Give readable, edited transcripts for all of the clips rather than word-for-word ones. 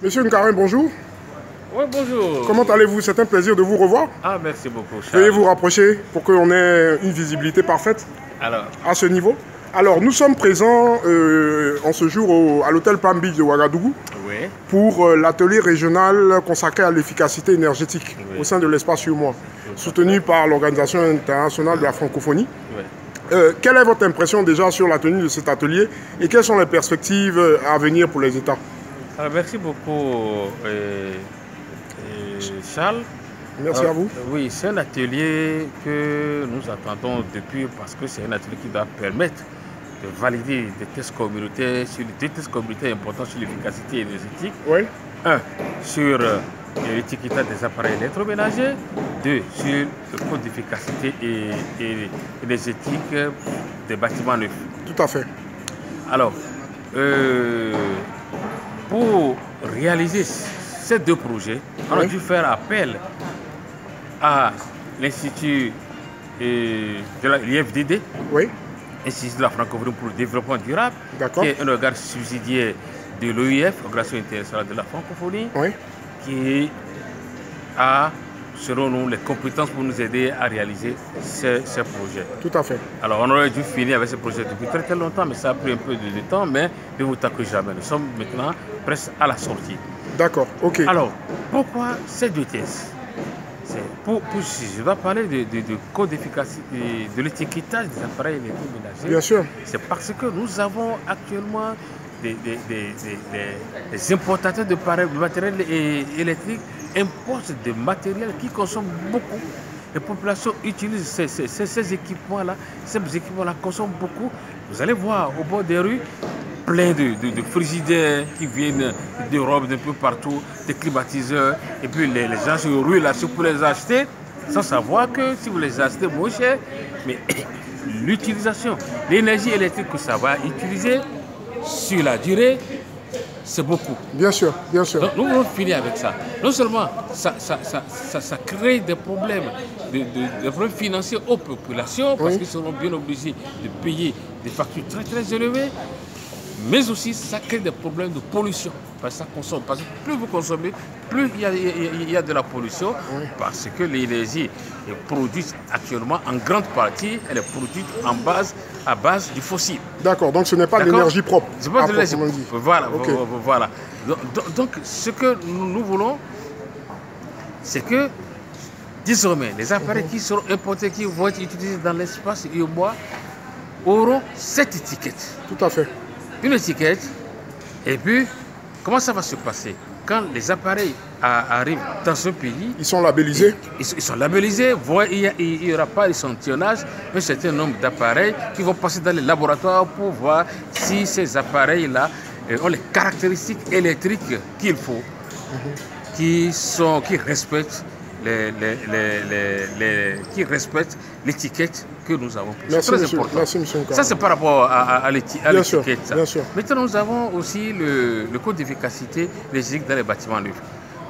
Monsieur Nkarin, bonjour. Oui, bonjour. Comment allez-vous? C'est un plaisir de vous revoir. Ah, merci beaucoup, Charles. Veuillez vous rapprocher pour qu'on ait une visibilité parfaite Alors, à ce niveau. Alors, nous sommes présents en ce jour à l'hôtel Palm Beach de Ouagadougou oui, pour l'atelier régional consacré à l'efficacité énergétique au sein de l'espace UEMOA, soutenu par l'Organisation internationale de la francophonie. oui. Quelle est votre impression déjà sur la tenue de cet atelier et quelles sont les perspectives à venir pour les États? Alors, merci beaucoup, Charles. Merci à vous. Oui, c'est un atelier que nous attendons depuis parce que c'est un atelier qui doit permettre de valider des tests communautaires sur deux tests communautaires importants sur l'efficacité énergétique. Oui. Un, sur l'étiquetage des appareils électroménagers. Deux, sur le code d'efficacité énergétique des bâtiments neufs. Tout à fait. Alors, pour réaliser ces deux projets, on a dû faire appel à l'Institut de l'IFDD, Oui. Institut de la francophonie pour le développement durable, D'accord. qui est un organe subsidiaire de l'OIF, Organisation internationale de la francophonie, Oui. qui a, selon nous, les compétences pour nous aider à réaliser ces projets. Tout à fait. Alors, on aurait dû finir avec ce projet depuis très longtemps, mais ça a pris un peu de temps, mais ne vous tâchez jamais. Nous sommes maintenant presque à la sortie. D'accord, ok. Alors, pourquoi ces deux tests? Je dois parler de code d'efficacité, de l'étiquetage des appareils électroménagers. Bien sûr. C'est parce que nous avons actuellement des importateurs de matériel électrique importent des matériels qui consomment beaucoup. Les populations utilisent ces équipements-là. Ces équipements-là consomment beaucoup. Vous allez voir au bord des rues, plein de frigidaires qui viennent d'Europe, d'un peu partout, des climatiseurs. Et puis les gens se ruent là-dessus pour les acheter, sans savoir que si vous les achetez moins cher, mais l'utilisation, l'énergie électrique que ça va utiliser sur la durée, c'est beaucoup. Bien sûr, bien sûr. Donc nous voulons finir avec ça. Non seulement ça crée des problèmes, des problèmes financiers aux populations, parce qu'ils seront bien obligés de payer des factures très élevées, mais aussi ça crée des problèmes de pollution. Parce que ça consomme. Parce que plus vous consommez, plus il y a de la pollution. Parce que l'énergie est produite actuellement en grande partie, elle est produite à base du fossile. D'accord, donc ce n'est pas de l'énergie propre. C'est pas de l'énergie propre. Voilà. Donc ce que nous voulons, c'est que désormais, les appareils qui seront importés, qui vont être utilisés dans l'espace UEMOA, auront cette étiquette. Tout à fait. Une étiquette, et puis comment ça va se passer? Quand les appareils arrivent dans ce pays, ils sont labellisés. Ils sont labellisés, il n'y aura pas d'échantillonnage, un certain nombre d'appareils qui vont passer dans les laboratoires pour voir si ces appareils-là ont les caractéristiques électriques qu'il faut, qui respectent l'étiquette que nous avons. C'est très important. Merci, monsieur. Ça, c'est par rapport à l'étiquette. Bien sûr. Maintenant, nous avons aussi le code d'efficacité énergétique dans les bâtiments neufs.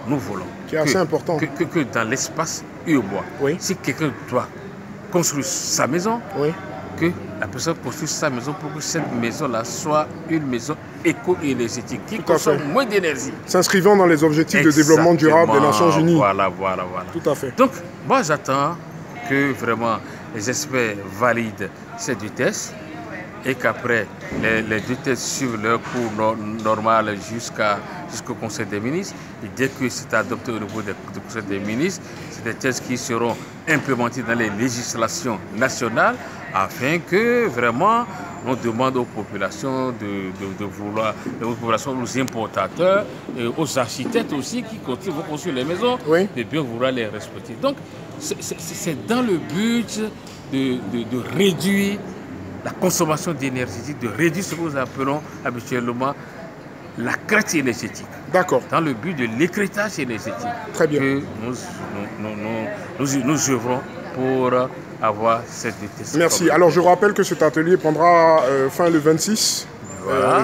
Nous voulons qui est assez important. Que dans l'espace UEMOA, si quelqu'un doit construire sa maison, que la personne construise sa maison pour que cette maison-là soit une maison éco-énergétique qui consomme moins d'énergie. S'inscrivant dans les objectifs de développement durable des Nations Unies. Voilà. Tout à fait. Donc, moi, j'attends que vraiment les experts valident ces deux tests et qu'après, les deux tests suivent leur cours normal jusqu'au Conseil des ministres. Et dès que c'est adopté au niveau du Conseil des ministres, c'est des tests qui seront implémentés dans les législations nationales afin que vraiment on demande aux populations aux populations, aux importateurs, et aux architectes aussi qui vont construire les maisons, de bien vouloir les respecter. Donc, c'est dans le but de réduire la consommation d'énergie, de réduire ce que nous appelons habituellement la crête énergétique. D'accord. Dans le but de l'écrêtage énergétique. Très bien. Que nous œuvrons pour avoir cette détection. Merci. Alors je rappelle que cet atelier prendra fin le 26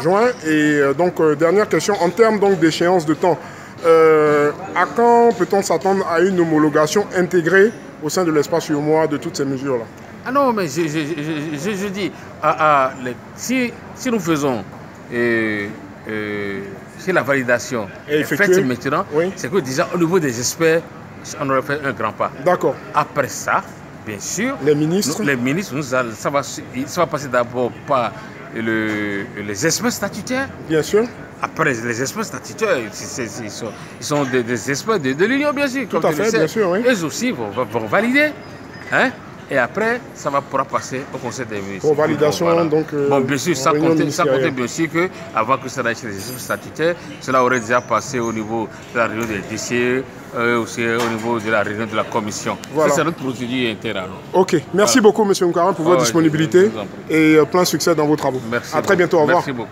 juin. Et donc dernière question, en termes d'échéance de temps, à quand peut-on s'attendre à une homologation intégrée au sein de l'espace UEMOA de toutes ces mesures-là? Ah non, mais je dis, si nous faisons si la validation est faite maintenant, c'est que déjà au niveau des experts, on aurait fait un grand pas. D'accord. Après ça, bien sûr, les ministres, ça va passer d'abord par les experts statutaires. Bien sûr. Après, les experts statutaires, ils sont des experts de l'Union, bien sûr. Tout à fait, bien sûr, oui. Eux aussi vont valider. Hein? Et après, ça pourra passer au Conseil des ministres. Pour validation, voilà. Donc. Bon, bien sûr, sans compter bien sûr qu'avant que ça aille chez les experts statutaires, cela aurait déjà passé au niveau de la réunion des DCE, aussi au niveau de la réunion de la commission. Voilà. C'est notre procédure interne. Ok, merci beaucoup, M. Moukaram, pour votre disponibilité et plein succès dans vos travaux. Merci. À très bientôt, au revoir. Merci beaucoup.